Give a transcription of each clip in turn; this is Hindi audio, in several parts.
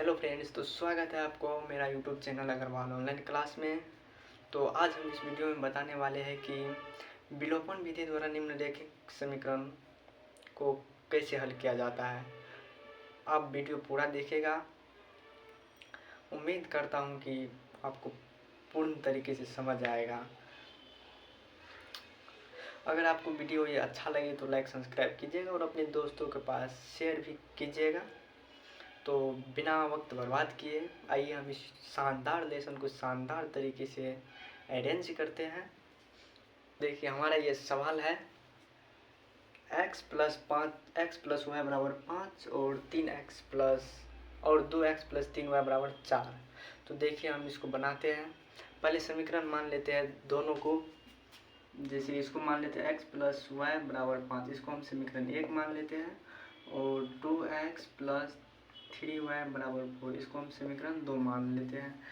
हेलो फ्रेंड्स, तो स्वागत है आपको मेरा YouTube channel Agarwal online class में। तो आज हम इस वीडियो में बताने वाले हैं कि विलोपन विधि द्वारा निम्नलिखित समीकरण को कैसे हल किया जाता है। आप वीडियो पूरा देखिएगा। उम्मीद करता हूं कि आपको पूर्ण तरीके से समझ आएगा। अगर आपको वीडियो ये अच्छा लगे तो लाइक सब्सक्राइब कीजिएगा और अपने दोस्तों के पास शेयर भी कीजिएगा। तो बिना वक्त बर्बाद किए आइए हम इस शानदार लेसन को शानदार तरीके से अरेंज करते हैं। देखिए, हमारा ये सवाल है x प्लस 5 बराबर 5 और 3x प्लस और 2x प्लस 3y बराबर 4। तो देखिए, हम इसको बनाते हैं। पहले समीकरण मान लेते हैं दोनों को। जैसे इसको मान लेते हैं x प्लस वाई बराबर 5, इसको हम समीकरण 1 मान लेते हैं। और 2x प्लस 3y बराबर 4, इसको हम समीकरण 2 मान लेते हैं।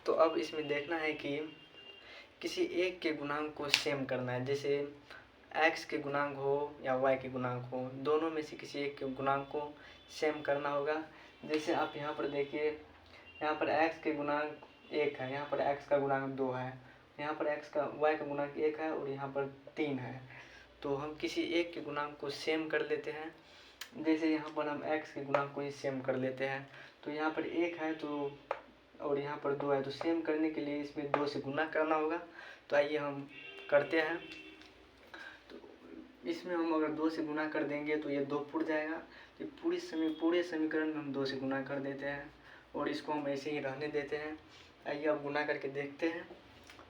तो अब इसमें देखना है कि किसी एक के गुणांक को सेम करना है। जैसे x के गुणांक हो या y के गुणांक हो, दोनों में से किसी एक के गुणांक को सेम करना होगा। जैसे आप यहाँ पर देखिए, यहाँ पर x के गुणांक 1 है, यहाँ पर x का गुणांक 2 है, यहाँ पर y का गुणांक 1 है और यहाँ पर 3 है। तो हम किसी एक के गुणांक को सेम कर लेते हैं। जैसे यहाँ पर हम x के गुणांक को ही सेम कर लेते हैं। तो यहाँ पर 1 है तो और यहाँ पर 2 है, तो सेम करने के लिए इसमें 2 से गुना करना होगा। तो आइए हम करते हैं। तो इसमें हम अगर 2 से गुना कर देंगे तो ये 2 फुट जाएगा। तो पूरे समीकरण में हम 2 से गुना कर देते हैं और इसको हम ऐसे ही रहने देते हैं। आइए अब गुना करके देखते हैं।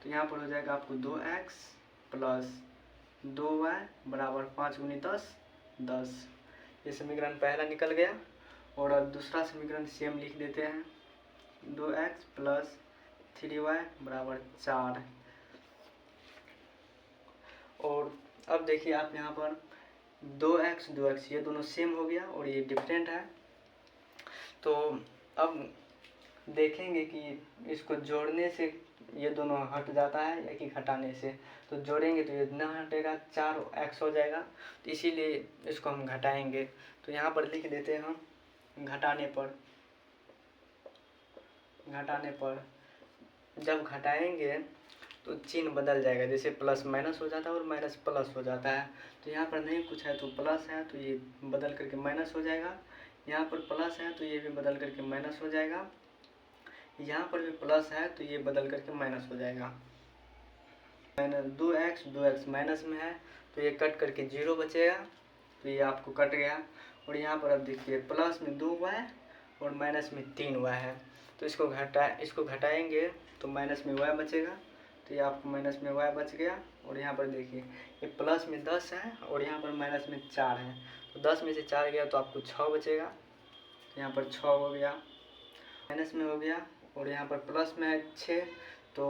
तो यहाँ पर हो जाएगा आपको 2x प्लस 2y बराबर 5 गुनी 10, 10। ये समीकरण पहला निकल गया। और अब दूसरा समीकरण सेम लिख देते हैं। 2x प्लस 3y बराबर 4। और अब देखिए, आप यहाँ पर 2x ये दोनों सेम हो गया और ये डिफरेंट है। तो अब देखेंगे कि इसको जोड़ने से ये दोनों हट जाता है या कि घटाने से। तो जोड़ेंगे तो ये ना हटेगा, 4x हो जाएगा। तो इसीलिए इसको हम घटाएंगे। तो यहाँ पर लिख देते हैं हम घटाने पर जब घटाएंगे तो चिन्ह बदल जाएगा। जैसे प्लस माइनस हो जाता है और माइनस प्लस हो जाता है। तो यहाँ पर नहीं कुछ है तो प्लस है तो ये बदल करके माइनस हो जाएगा। यहाँ पर प्लस है तो ये भी बदल करके माइनस हो जाएगा। यहाँ पर भी प्लस है तो ये बदल करके माइनस हो जाएगा। माइनस 2x माइनस में है तो ये कट करके 0 बचेगा। तो ये आपको कट गया। और यहाँ पर अब देखिए, प्लस में 2y और माइनस में 3y है। तो इसको घटाएंगे तो माइनस में y बचेगा। तो ये आपको माइनस में y बच गया। और यहाँ पर देखिए, ये प्लस में 10 है और यहाँ पर माइनस में 4 है। तो 10 में से 4 गया तो आपको 6 बचेगा। तो यहाँ पर 6 हो गया, माइनस में हो गया। और यहाँ पर प्लस में है 6। तो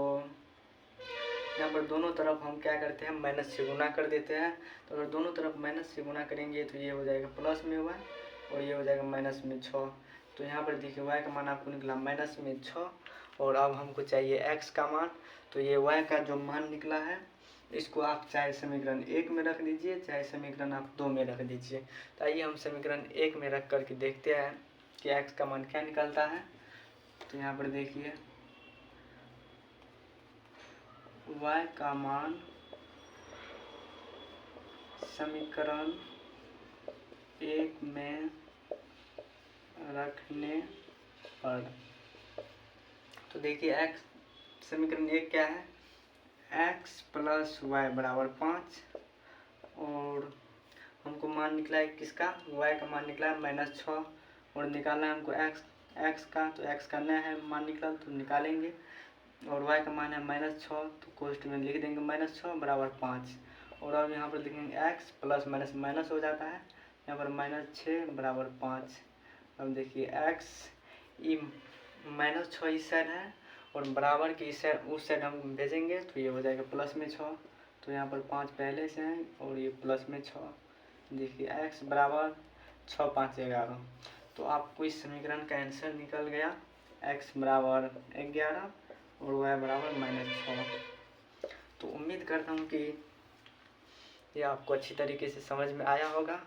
यहाँ पर दोनों तरफ हम क्या करते हैं, माइनस से गुना कर देते हैं। तो अगर दोनों तरफ माइनस से गुना करेंगे तो ये हो जाएगा प्लस में y और ये हो जाएगा माइनस में 6। तो यहाँ पर देखिए, y का मान आपको निकला माइनस में 6। और अब हमको चाहिए x का मान। तो ये y का जो मान निकला है, इसको आप चाहे समीकरण 1 में रख दीजिए, चाहे समीकरण आप 2 में रख दीजिए। तो आइए हम समीकरण 1 में रख करके देखते हैं कि x का मान क्या निकलता है। तो यहाँ पर देखिए, y का मान समीकरण 1 में रखने पर, तो देखिए x समीकरण 1 क्या है, x प्लस वाई बराबर 5। और हमको मान निकला है किसका, y का मान निकला है -6। और निकालना है हमको x का। तो x का नया है मान निकला तो निकालेंगे। और y का मान है -6 तो कोष्ठ में लिख देंगे -6 बराबर 5। और अब यहाँ पर लिखेंगे x प्लस माइनस माइनस हो जाता है, यहाँ पर -6 बराबर 5। अब देखिए, x -6 इस साइड है और बराबर के इस साइड उस साइड हम भेजेंगे तो ये हो जाएगा प्लस में 6। तो यहाँ पर 5 पहले से हैं और ये प्लस में 6। देखिए, x बराबर 6 5 11। तो आपको इस समीकरण का आंसर निकल गया, x बराबर 11 और y बराबर -6। तो उम्मीद करता हूँ कि ये आपको अच्छी तरीके से समझ में आया होगा।